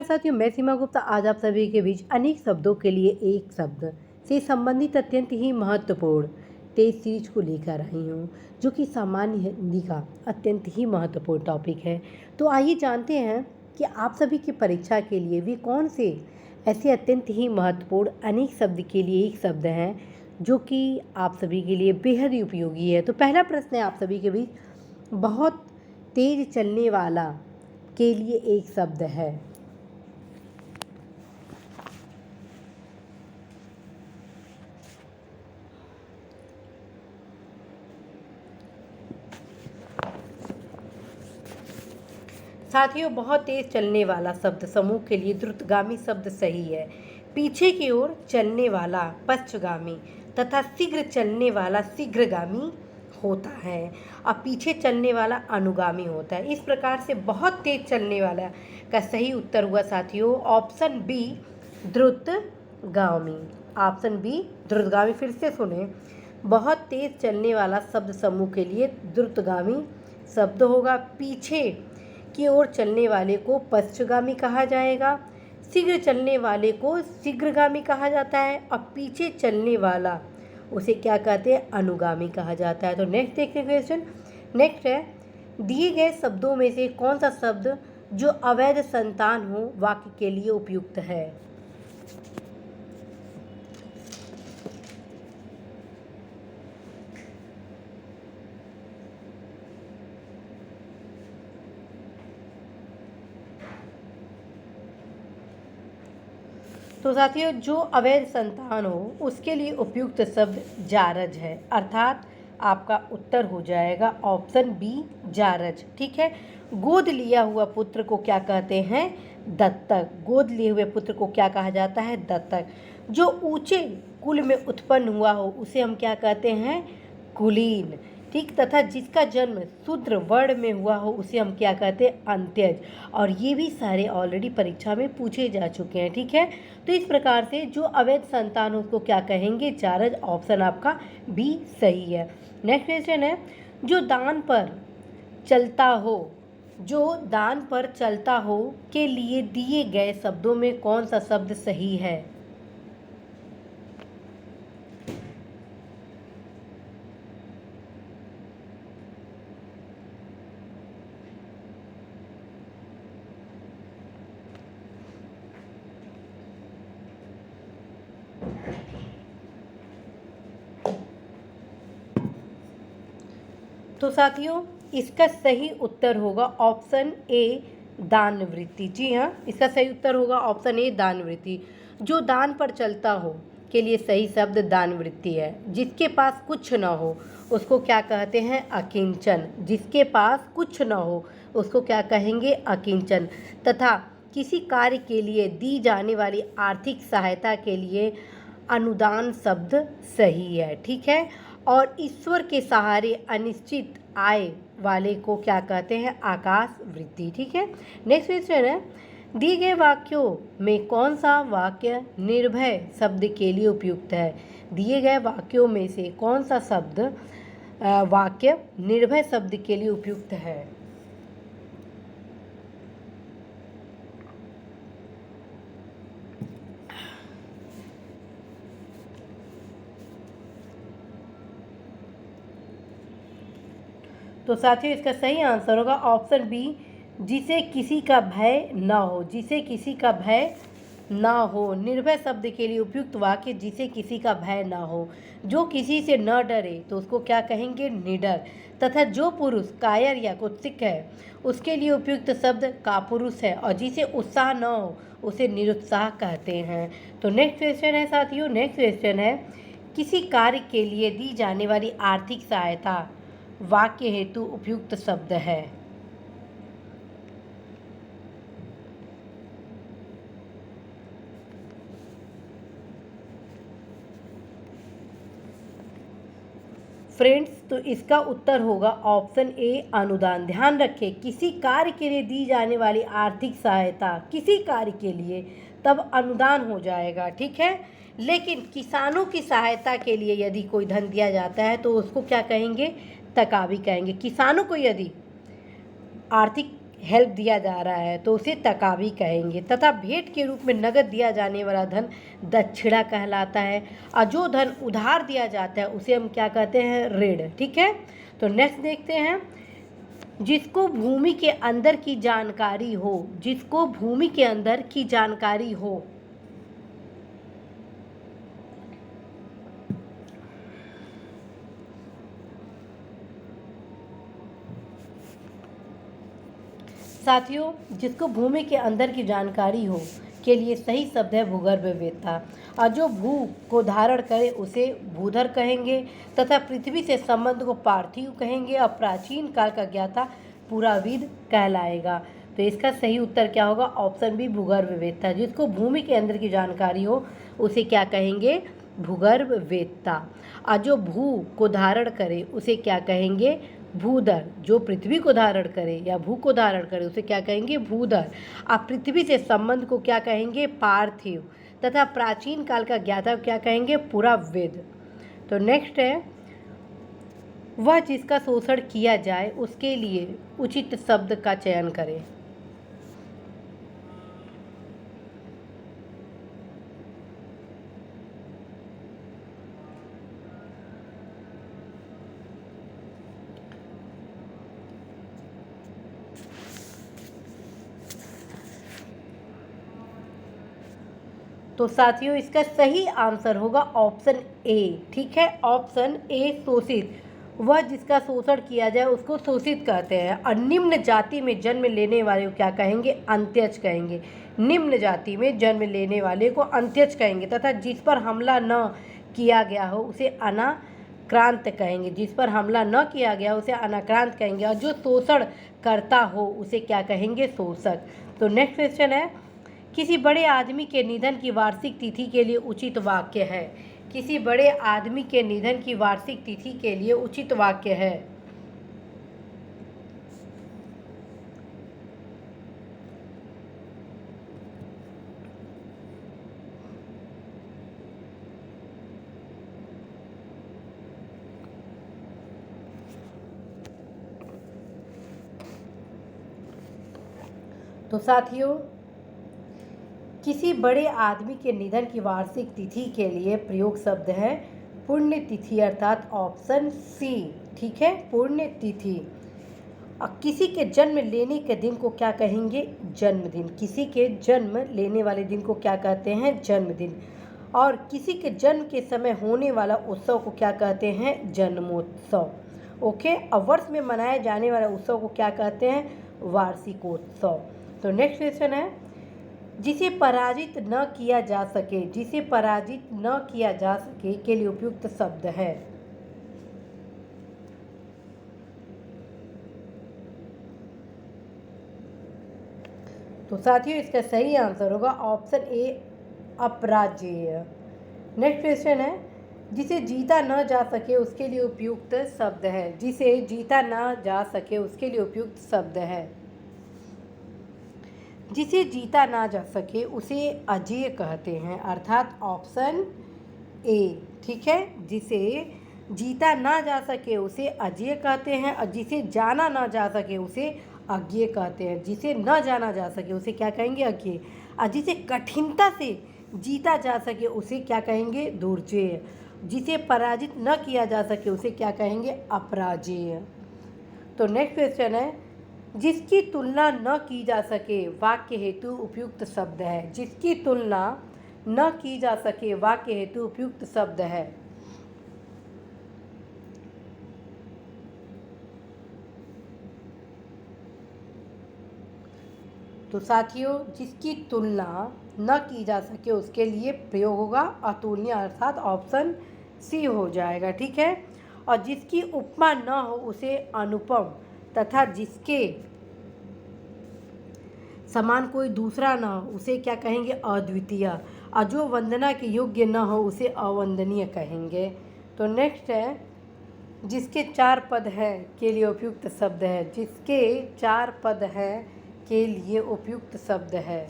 साथियों, मैं सीमा गुप्ता आज आप सभी के बीच अनेक शब्दों के लिए एक शब्द से संबंधित अत्यंत ही महत्वपूर्ण टेस्ट सीरीज को लेकर आई हूँ, जो कि सामान्य हिंदी का अत्यंत ही महत्वपूर्ण टॉपिक है। तो आइए जानते हैं कि आप सभी की परीक्षा के लिए वे कौन से ऐसे अत्यंत ही महत्वपूर्ण अनेक शब्द के लिए एक शब्द हैं जो कि आप सभी के लिए बेहद ही उपयोगी है। तो पहला प्रश्न है आप सभी के बीच, बहुत तेज चलने वाला के लिए एक शब्द है। साथियों, बहुत तेज चलने वाला शब्द समूह के लिए द्रुतगामी शब्द सही है। पीछे की ओर चलने वाला पश्चगामी तथा शीघ्र चलने वाला शीघ्रगामी होता है और पीछे चलने वाला अनुगामी होता है। इस प्रकार से बहुत तेज चलने वाला का सही उत्तर हुआ साथियों ऑप्शन बी, द्रुतगामी। ऑप्शन बी, द्रुतगामी। फिर से सुने, बहुत तेज चलने वाला शब्द समूह के लिए द्रुतगामी शब्द होगा। पीछे की ओर चलने वाले को पश्चगामी कहा जाएगा, शीघ्र चलने वाले को शीघ्रगामी कहा जाता है और पीछे चलने वाला उसे क्या कहते हैं, अनुगामी कहा जाता है। तो नेक्स्ट देखते हैं क्वेश्चन। नेक्स्ट है, दिए गए शब्दों में से कौन सा शब्द जो अवैध संतान हो वाक्य के लिए उपयुक्त है। तो साथियों, जो अवैध संतान हो उसके लिए उपयुक्त शब्द जारज है, अर्थात आपका उत्तर हो जाएगा ऑप्शन बी, जारज। ठीक है। गोद लिया हुआ पुत्र को क्या कहते हैं, दत्तक। गोद लिए हुए पुत्र को क्या कहा जाता है, दत्तक। जो ऊंचे कुल में उत्पन्न हुआ हो उसे हम क्या कहते हैं, कुलीन। ठीक। तथा जिसका जन्म शूद्र वर्ण में हुआ हो उसे हम क्या कहते हैं, अंत्यज। और ये भी सारे ऑलरेडी परीक्षा में पूछे जा चुके हैं। ठीक है। तो इस प्रकार से जो अवैध संतान हो उसको क्या कहेंगे, जारज। ऑप्शन आपका बी सही है। नेक्स्ट क्वेश्चन है, जो दान पर चलता हो, जो दान पर चलता हो के लिए दिए गए शब्दों में कौन सा शब्द सही है। तो साथियों, इसका सही उत्तर होगा ऑप्शन ए, दानवृत्ति। जी हाँ, इसका सही उत्तर होगा ऑप्शन ए, दानवृत्ति। जो दान पर चलता हो के लिए सही शब्द दानवृत्ति है। जिसके पास कुछ न हो उसको क्या कहते हैं, अकिंचन। जिसके पास कुछ न हो उसको क्या कहेंगे, अकिंचन। तथा किसी कार्य के लिए दी जाने वाली आर्थिक सहायता के लिए अनुदान शब्द सही है। ठीक है। और ईश्वर के सहारे अनिश्चित आय वाले को क्या कहते हैं, आकाश वृत्ति। ठीक है। नेक्स्ट क्वेश्चन है, दिए गए वाक्यों में कौन सा वाक्य निर्भय शब्द के लिए उपयुक्त है। दिए गए वाक्यों में से कौन सा शब्द वाक्य निर्भय शब्द के लिए उपयुक्त है। तो साथियों, इसका सही आंसर होगा ऑप्शन बी, जिसे किसी का भय न हो। जिसे किसी का भय ना हो, निर्भय शब्द के लिए उपयुक्त वाक्य जिसे किसी का भय ना हो। जो किसी से न डरे तो उसको क्या कहेंगे, निडर। तथा जो पुरुष कायर या कुत्सित है उसके लिए उपयुक्त शब्द कापुरुष है। और जिसे उत्साह न हो उसे निरुत्साह कहते हैं। तो नेक्स्ट क्वेश्चन है साथियों, नेक्स्ट क्वेश्चन है, किसी कार्य के लिए दी जाने वाली आर्थिक सहायता वाक्य हेतु उपयुक्त शब्द है। फ्रेंड्स, तो इसका उत्तर होगा ऑप्शन ए, अनुदान। ध्यान रखें, किसी कार्य के लिए दी जाने वाली आर्थिक सहायता किसी कार्य के लिए तब अनुदान हो जाएगा। ठीक है। लेकिन किसानों की सहायता के लिए यदि कोई धन दिया जाता है तो उसको क्या कहेंगे, तकावी कहेंगे। किसानों को यदि आर्थिक हेल्प दिया जा रहा है तो उसे तकावी कहेंगे। तथा भेंट के रूप में नगद दिया जाने वाला धन दक्षिणा कहलाता है। और जो धन उधार दिया जाता है उसे हम क्या कहते हैं? ऋण। ठीक है, तो नेक्स्ट देखते हैं। जिसको भूमि के अंदर की जानकारी हो, जिसको भूमि के अंदर की जानकारी हो, साथियों जिसको भूमि के अंदर की जानकारी हो के लिए सही शब्द है भूगर्भवेत्ता। और जो भू को धारण करे उसे भूधर कहेंगे। तथा पृथ्वी से संबंध को पार्थिव कहेंगे। और प्राचीन काल का ज्ञाता पुराविद कहलाएगा। तो इसका सही उत्तर क्या होगा? ऑप्शन बी भूगर्भवेत्ता। जिसको भूमि के अंदर की जानकारी हो उसे क्या कहेंगे? भूगर्भवेत्ता। और जो भू को धारण करे उसे क्या कहेंगे? भूधर। जो पृथ्वी को धारण करे या भू को धारण करे उसे क्या कहेंगे? भूधर। अब पृथ्वी से संबंध को क्या कहेंगे? पार्थिव। तथा प्राचीन काल का ज्ञाता क्या कहेंगे? पुराविद। तो नेक्स्ट है, वह जिसका शोषण किया जाए उसके लिए उचित शब्द का चयन करें। तो साथियों इसका सही आंसर होगा ऑप्शन ए। ठीक है, ऑप्शन ए शोषित। वह जिसका शोषण किया जाए उसको शोषित कहते हैं। और निम्न जाति में जन्म लेने वाले को क्या कहेंगे? अंत्यज कहेंगे। निम्न जाति में जन्म लेने वाले को अंत्यज कहेंगे। तथा जिस पर हमला न किया गया हो उसे अनाक्रांत कहेंगे। जिस पर हमला न किया गया उसे अनाक्रांत कहेंगे। और जो शोषण करता हो उसे क्या कहेंगे? शोषक। तो नेक्स्ट क्वेश्चन है, किसी बड़े आदमी के निधन की वार्षिक तिथि के लिए उचित वाक्य है। किसी बड़े आदमी के निधन की वार्षिक तिथि के लिए उचित वाक्य है। तो साथियों किसी बड़े आदमी के निधन की वार्षिक तिथि के लिए प्रयोग शब्द है पुण्यतिथि, अर्थात ऑप्शन सी। ठीक है, पुण्यतिथि। और किसी के जन्म लेने के दिन को क्या कहेंगे? जन्मदिन। किसी के जन्म लेने वाले दिन को क्या कहते हैं? जन्मदिन। और किसी के जन्म के समय होने वाला उत्सव को क्या कहते हैं? जन्मोत्सव। ओके, और वर्ष में मनाए जाने वाले उत्सव को क्या कहते हैं? वार्षिकोत्सव। तो नेक्स्ट क्वेश्चन है, जिसे पराजित न किया जा सके, जिसे पराजित न किया जा सके के लिए उपयुक्त शब्द है। तो साथियों इसका सही आंसर होगा ऑप्शन ए अपराजेय। नेक्स्ट क्वेश्चन है, जिसे जीता न जा सके उसके लिए उपयुक्त शब्द है। जिसे जीता न जा सके उसके लिए उपयुक्त शब्द है। जिसे जीता ना जा सके उसे अजेय कहते हैं, अर्थात ऑप्शन ए। ठीक है, जिसे जीता ना जा सके उसे अजेय कहते हैं। और जिसे जाना ना जा सके उसे अज्ञेय कहते हैं। जिसे न जाना जा सके उसे क्या कहेंगे? अज्ञेय। और जिसे कठिनता से जीता जा सके उसे क्या कहेंगे? दुर्जेय। जिसे पराजित न किया जा सके उसे क्या कहेंगे? अपराजेय। तो नेक्स्ट क्वेश्चन है, जिसकी तुलना न की जा सके वाक्य हेतु उपयुक्त शब्द है। जिसकी तुलना न की जा सके वाक्य हेतु उपयुक्त शब्द है। तो साथियों जिसकी तुलना न की जा सके उसके लिए प्रयोग होगा अतुलनीय, अर्थात ऑप्शन सी हो जाएगा। ठीक है, और जिसकी उपमा न हो उसे अनुपम तथा जिसके समान कोई दूसरा न हो उसे क्या कहेंगे? अद्वितीय। और जो वंदना के योग्य न हो उसे अवंदनीय कहेंगे। तो नेक्स्ट है, जिसके 4 पद है के लिए उपयुक्त शब्द है। जिसके 4 पद है के लिए उपयुक्त शब्द है।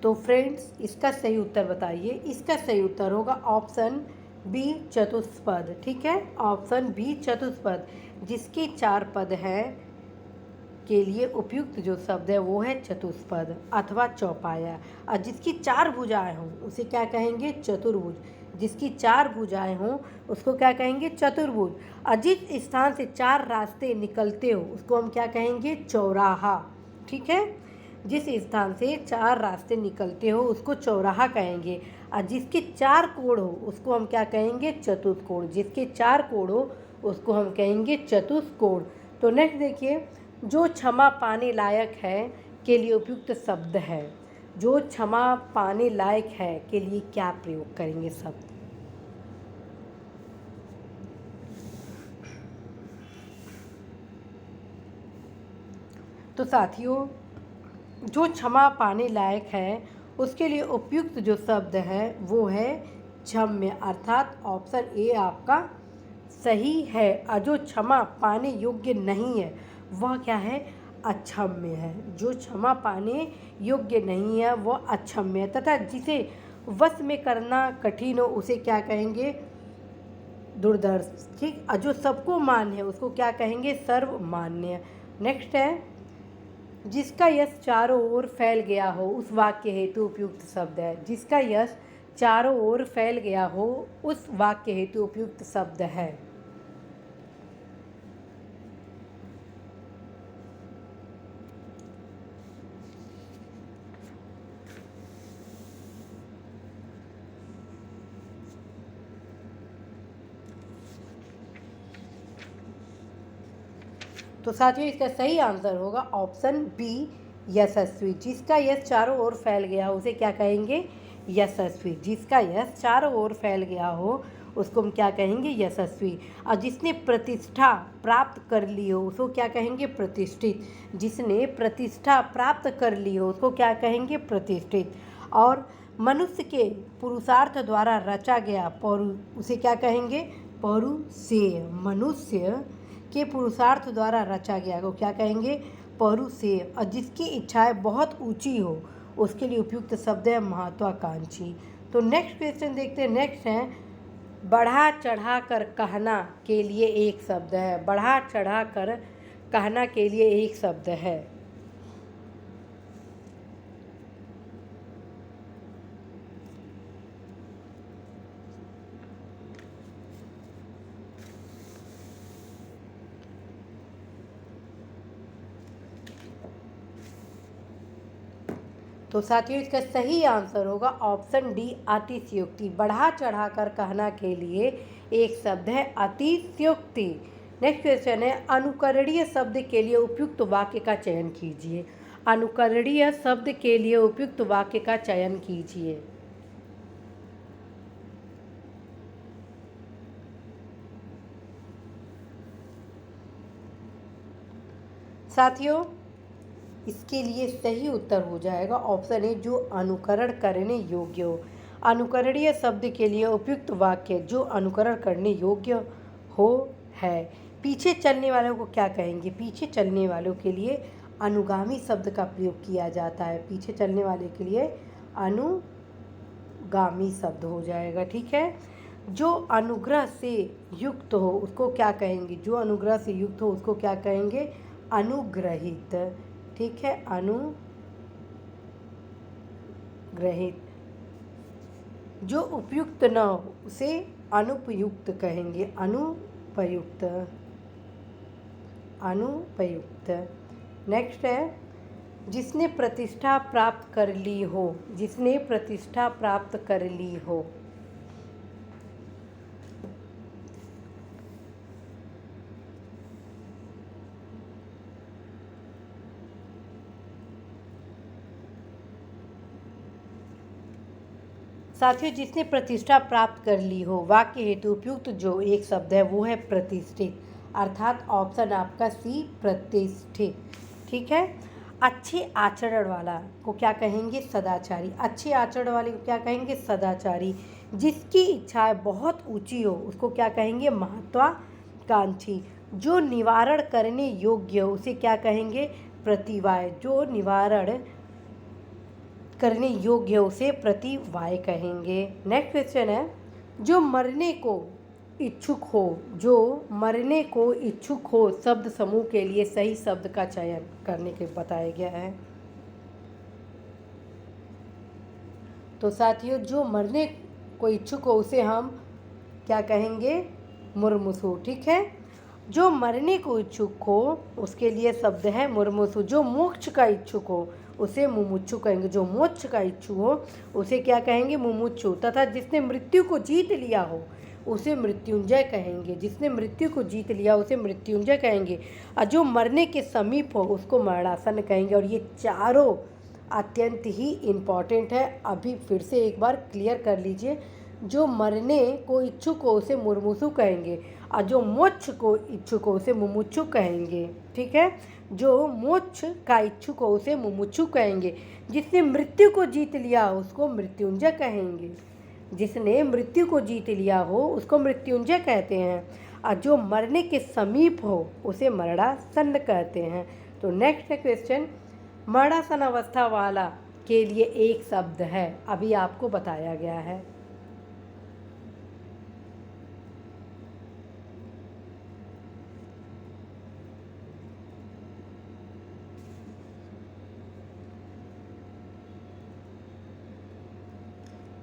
तो फ्रेंड्स इसका सही उत्तर बताइए। इसका सही उत्तर होगा ऑप्शन बी चतुष्पद। ठीक है, ऑप्शन बी चतुष्पद। जिसके 4 पद हैं के लिए उपयुक्त जो शब्द है वो है चतुष्पद अथवा चौपाया। और जिसकी 4 भुजाएं हों उसे क्या कहेंगे? चतुर्भुज। जिसकी 4 भुजाएं हों उसको क्या कहेंगे? चतुर्भुज। और जिस स्थान से 4 रास्ते निकलते हो उसको हम क्या कहेंगे? चौराहा। ठीक है, जिस स्थान से 4 रास्ते निकलते हो उसको चौराहा कहेंगे। और जिसके 4 कोण हो उसको हम क्या कहेंगे? चतुष्कोण। जिसके 4 कोण हो उसको हम कहेंगे चतुष्कोण। तो नेक्स्ट देखिए, जो क्षमा पाने लायक है के लिए उपयुक्त शब्द है। जो क्षमा पाने लायक है के लिए क्या प्रयोग करेंगे शब्द? तो साथियों, जो क्षमा पाने लायक है उसके लिए उपयुक्त जो शब्द है वो है क्षम्य, अर्थात ऑप्शन ए आपका सही है। और जो क्षमा पाने योग्य नहीं है वह क्या है? अक्षम्य है। जो क्षमा पाने योग्य नहीं है वह अक्षम्य है। तथा जिसे वश में करना कठिन हो उसे क्या कहेंगे? दुर्धर्ष। ठीक, और जो सबको मान्य है उसको क्या कहेंगे? सर्वमान्य। नेक्स्ट है, जिसका यश चारों ओर फैल गया हो उस वाक्य हेतु उपयुक्त शब्द है। जिसका यश चारों ओर फैल गया हो उस वाक्य हेतु उपयुक्त शब्द है। तो साथियों, इसका सही आंसर होगा ऑप्शन बी, यशस्वी। जिसका यश चारों ओर फैल गया हो उसे क्या कहेंगे? यशस्वी। जिसका यश चारों ओर फैल गया हो उसको हम क्या कहेंगे? यशस्वी। और जिसने प्रतिष्ठा प्राप्त कर ली हो उसको क्या कहेंगे? प्रतिष्ठित। जिसने प्रतिष्ठा प्राप्त कर ली हो उसको क्या कहेंगे? प्रतिष्ठित। और मनुष्य के पुरुषार्थ द्वारा रचा गया उसे क्या कहेंगे? परुषेय। मनुष्य के पुरुषार्थ द्वारा रचा गया को क्या कहेंगे? परुषेय। और जिसकी इच्छाएं बहुत ऊंची हो उसके लिए उपयुक्त शब्द है महत्वाकांक्षी। तो नेक्स्ट क्वेश्चन देखते हैं। नेक्स्ट है, बढ़ा चढ़ा कर कहना के लिए एक शब्द है। बढ़ा चढ़ा कर कहना के लिए एक शब्द है। तो साथियों, इसका सही आंसर होगा ऑप्शन डी, अतिशयोक्ति। बढ़ा चढ़ा कर कहना के लिए एक शब्द है अतिशयोक्ति। नेक्स्ट क्वेश्चन है, अनुकरणीय शब्द के लिए उपयुक्त वाक्य का चयन कीजिए। अनुकरणीय शब्द के लिए उपयुक्त वाक्य का चयन कीजिए। साथियों, इसके लिए सही उत्तर हो जाएगा ऑप्शन ए, जो अनुकरण करने योग्य हो। अनुकरणीय शब्द के लिए उपयुक्त वाक्य जो अनुकरण करने योग्य हो है। पीछे चलने वालों को क्या कहेंगे? पीछे चलने वालों के लिए अनुगामी शब्द का प्रयोग किया जाता है। पीछे चलने वाले के लिए अनुगामी शब्द हो जाएगा। ठीक है, जो अनुग्रह से युक्त हो उसको क्या कहेंगे? जो अनुग्रह से युक्त हो उसको क्या कहेंगे? अनुग्रहित। ठीक है, अनुग्रहित। जो उपयुक्त न हो उसे अनुपयुक्त कहेंगे। अनुपयुक्त। अनुपयुक्त। नेक्स्ट है, जिसने प्रतिष्ठा प्राप्त कर ली हो। जिसने प्रतिष्ठा प्राप्त कर ली हो। साथियों, जिसने प्रतिष्ठा प्राप्त कर ली हो वाक्य हेतु उपयुक्त जो एक शब्द है वो है प्रतिष्ठित, अर्थात ऑप्शन आपका सी, प्रतिष्ठित। ठीक है, अच्छे आचरण वाला को क्या कहेंगे? सदाचारी। अच्छे आचरण वाले को क्या कहेंगे? सदाचारी। जिसकी इच्छाएं बहुत ऊंची हो उसको क्या कहेंगे? महत्वाकांक्षी। जो निवारण करने योग्य हो उसे क्या कहेंगे? प्रतिवाय। जो निवारण करने योग्य उसे प्रतिवाय कहेंगे। नेक्स्ट क्वेश्चन है, जो मरने को इच्छुक हो, जो मरने को इच्छुक हो शब्द समूह के लिए सही शब्द का चयन करने के बताया गया है। तो साथियों, जो मरने को इच्छुक हो उसे हम क्या कहेंगे? मुर्मुसु। ठीक है, जो मरने को इच्छुक हो उसके लिए शब्द है मुर्मुसु। जो मोक्ष का इच्छुक हो उसे मुमुक्षु कहेंगे। जो मोक्ष का इच्छुक हो उसे क्या कहेंगे? मुमुक्षु। तथा जिसने मृत्यु को जीत लिया हो उसे मृत्युंजय कहेंगे। जिसने मृत्यु को जीत लिया उसे मृत्युंजय कहेंगे। और जो मरने के समीप हो उसको मरणासन कहेंगे। और ये चारों अत्यंत ही इम्पॉर्टेंट है। अभी फिर से एक बार क्लियर कर लीजिए। जो मरने को इच्छुक हो उसे मुर्मुसु कहेंगे, और जो मोक्ष को इच्छुक हो उसे मुमुक्षु कहेंगे। ठीक है, जो मोक्ष का इच्छुक हो उसे मुमुक्षु कहेंगे। जिसने मृत्यु को जीत लिया उसको मृत्युंजय कहेंगे। जिसने मृत्यु को जीत लिया हो उसको मृत्युंजय कहते हैं। और जो मरने के समीप हो उसे मरणासन्न कहते हैं। तो नेक्स्ट है क्वेश्चन, मरणासन अवस्था वाला के लिए एक शब्द है, अभी आपको बताया गया है।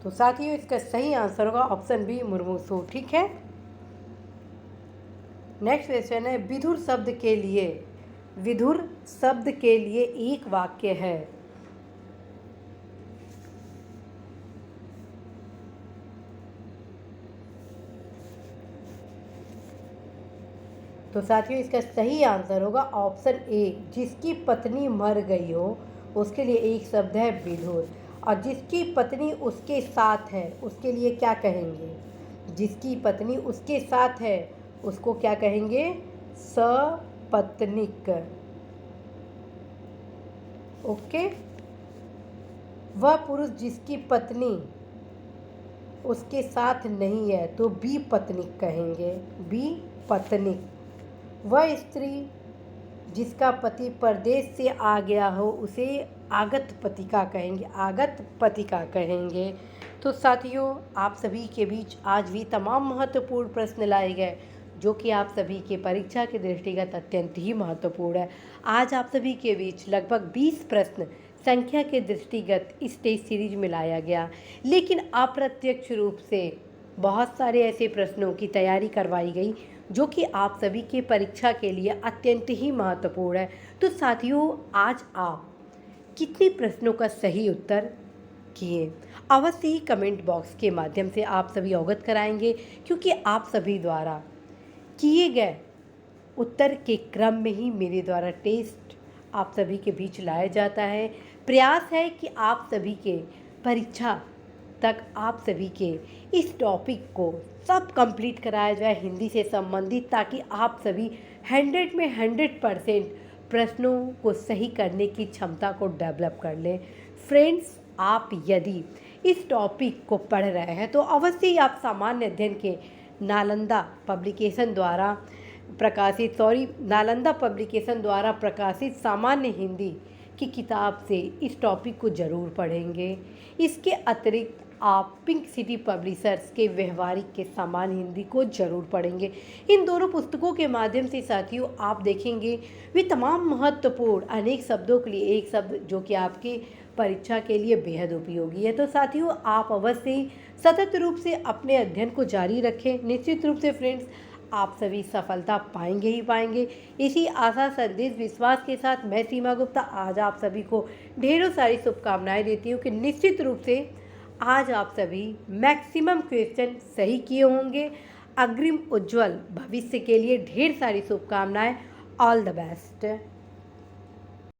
तो साथियों, इसका सही आंसर होगा ऑप्शन बी, मुर्मुसु। ठीक है, नेक्स्ट क्वेश्चन है, विधुर शब्द के लिए, विधुर शब्द के लिए एक वाक्य है। तो साथियों, इसका सही आंसर होगा ऑप्शन ए, जिसकी पत्नी मर गई हो उसके लिए एक शब्द है विधुर। और जिसकी पत्नी उसके साथ है उसके लिए क्या कहेंगे? जिसकी पत्नी उसके साथ है उसको क्या कहेंगे? सपत्निक। ओके, वह पुरुष जिसकी पत्नी उसके साथ नहीं है तो बी पत्निक कहेंगे, बी पत्निक। वह स्त्री जिसका पति परदेश से आ गया हो उसे आगत पतिका कहेंगे, आगत पतिका कहेंगे। तो साथियों, आप सभी के बीच आज भी तमाम महत्वपूर्ण प्रश्न लाए गए जो कि आप सभी के परीक्षा के दृष्टिगत अत्यंत ही महत्वपूर्ण है। आज आप सभी के बीच लगभग 20 प्रश्न संख्या के दृष्टिगत इस टेस्ट सीरीज में लाया गया, लेकिन अप्रत्यक्ष रूप से बहुत सारे ऐसे प्रश्नों की तैयारी करवाई गई जो कि आप सभी के परीक्षा के लिए अत्यंत ही महत्वपूर्ण है। तो साथियों, आज आप कितने प्रश्नों का सही उत्तर किए, अवश्य ही कमेंट बॉक्स के माध्यम से आप सभी अवगत कराएंगे, क्योंकि आप सभी द्वारा किए गए उत्तर के क्रम में ही मेरे द्वारा टेस्ट आप सभी के बीच लाया जाता है। प्रयास है कि आप सभी के परीक्षा तक आप सभी के इस टॉपिक को सब कंप्लीट कराया जाए हिंदी से संबंधित, ताकि आप सभी 100 में 100% प्रश्नों को सही करने की क्षमता को डेवलप कर लें। फ्रेंड्स, आप यदि इस टॉपिक को पढ़ रहे हैं तो अवश्य ही आप सामान्य अध्ययन के नालंदा पब्लिकेशन द्वारा प्रकाशित सामान्य हिंदी की किताब से इस टॉपिक को ज़रूर पढ़ेंगे। इसके अतिरिक्त आप पिंक सिटी पब्लिशर्स के व्यवहारिक के सामान्य हिंदी को जरूर पढ़ेंगे। इन दोनों पुस्तकों के माध्यम से साथियों आप देखेंगे वे तमाम महत्वपूर्ण अनेक शब्दों के लिए एक शब्द जो कि आपकी परीक्षा के लिए बेहद उपयोगी है। तो साथियों, आप अवश्य ही सतत रूप से अपने अध्ययन को जारी रखें। निश्चित रूप से फ्रेंड्स, आप सभी सफलता पाएंगे ही पाएंगे। इसी आशा, संदेश, विश्वास के साथ मैं सीमा गुप्ता आज आप सभी को ढेरों सारी शुभकामनाएं देती हूँ कि निश्चित रूप से आज आप सभी मैक्सिमम क्वेश्चन सही किए होंगे। अग्रिम उज्जवल भविष्य के लिए ढेर सारी शुभकामनाएं। All the best.